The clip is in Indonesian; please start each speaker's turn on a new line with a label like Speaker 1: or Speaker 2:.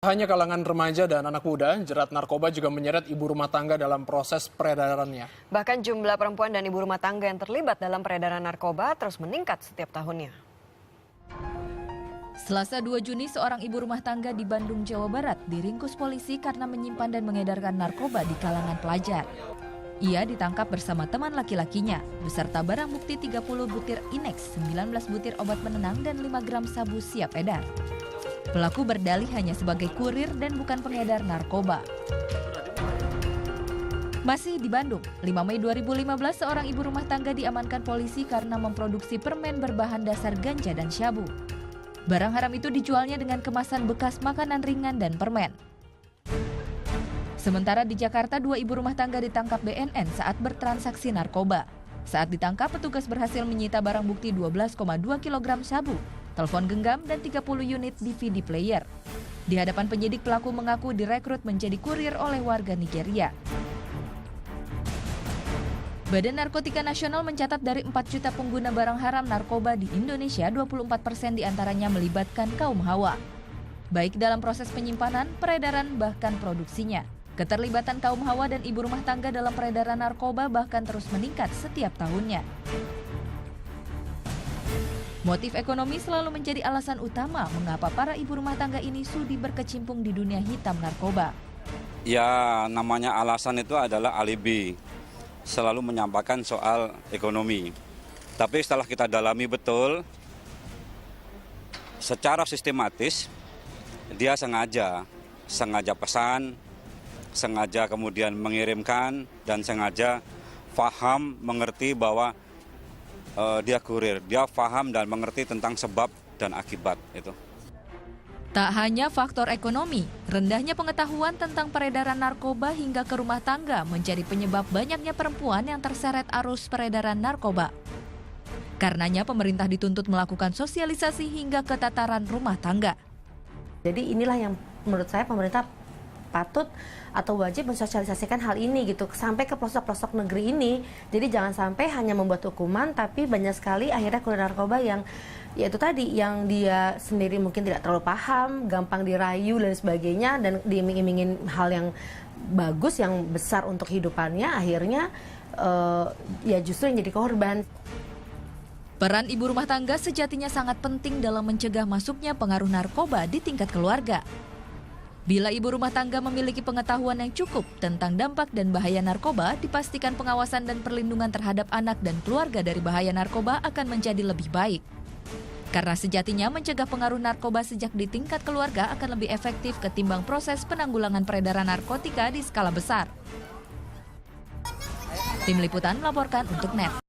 Speaker 1: Hanya kalangan remaja dan anak muda, jerat narkoba juga menyeret ibu rumah tangga dalam proses peredarannya.
Speaker 2: Bahkan jumlah perempuan dan ibu rumah tangga yang terlibat dalam peredaran narkoba terus meningkat setiap tahunnya.
Speaker 3: Selasa 2 Juni, seorang ibu rumah tangga di Bandung, Jawa Barat diringkus polisi karena menyimpan dan mengedarkan narkoba di kalangan pelajar. Ia ditangkap bersama teman laki-lakinya, beserta barang bukti 30 butir Inex, 19 butir obat penenang, dan 5 gram sabu siap edar. Pelaku berdalih hanya sebagai kurir dan bukan pengedar narkoba. Masih di Bandung, 5 Mei 2015, seorang ibu rumah tangga diamankan polisi karena memproduksi permen berbahan dasar ganja dan syabu. Barang haram itu dijualnya dengan kemasan bekas makanan ringan dan permen. Sementara di Jakarta, 2 ibu rumah tangga ditangkap BNN saat bertransaksi narkoba. Saat ditangkap, petugas berhasil menyita barang bukti 12,2 kg sabu, telepon genggam, dan 30 unit DVD player. Di hadapan penyidik, pelaku mengaku direkrut menjadi kurir oleh warga Nigeria. Badan Narkotika Nasional mencatat dari 4 juta pengguna barang haram narkoba di Indonesia, 24% diantaranya melibatkan kaum hawa. Baik dalam proses penyimpanan, peredaran, bahkan produksinya. Keterlibatan kaum hawa dan ibu rumah tangga dalam peredaran narkoba bahkan terus meningkat setiap tahunnya. Motif ekonomi selalu menjadi alasan utama mengapa para ibu rumah tangga ini sudi berkecimpung di dunia hitam narkoba.
Speaker 4: Ya, namanya alasan itu adalah alibi. Selalu menyampaikan soal ekonomi. Tapi setelah kita dalami betul, secara sistematis, dia sengaja pesan, sengaja kemudian mengirimkan, dan sengaja paham, mengerti bahwa dia kurir. Dia paham dan mengerti tentang sebab dan akibat itu.
Speaker 3: Tak hanya faktor ekonomi, rendahnya pengetahuan tentang peredaran narkoba hingga ke rumah tangga menjadi penyebab banyaknya perempuan yang terseret arus peredaran narkoba. Karenanya pemerintah dituntut melakukan sosialisasi hingga ke tataran rumah tangga.
Speaker 5: Jadi inilah yang menurut saya pemerintah patut atau wajib mensosialisasikan hal ini gitu sampai ke pelosok-pelosok negeri ini. Jadi jangan sampai hanya membuat hukuman, tapi banyak sekali akhirnya kurir narkoba yang yaitu tadi yang dia sendiri mungkin tidak terlalu paham, gampang dirayu dan sebagainya, dan diiming-imingin hal yang bagus, yang besar untuk hidupannya, akhirnya ya justru yang jadi korban.
Speaker 3: Peran ibu rumah tangga sejatinya sangat penting dalam mencegah masuknya pengaruh narkoba di tingkat keluarga. Bila ibu rumah tangga memiliki pengetahuan yang cukup tentang dampak dan bahaya narkoba, dipastikan pengawasan dan perlindungan terhadap anak dan keluarga dari bahaya narkoba akan menjadi lebih baik. Karena sejatinya mencegah pengaruh narkoba sejak di tingkat keluarga akan lebih efektif ketimbang proses penanggulangan peredaran narkotika di skala besar. Tim Liputan melaporkan untuk NET.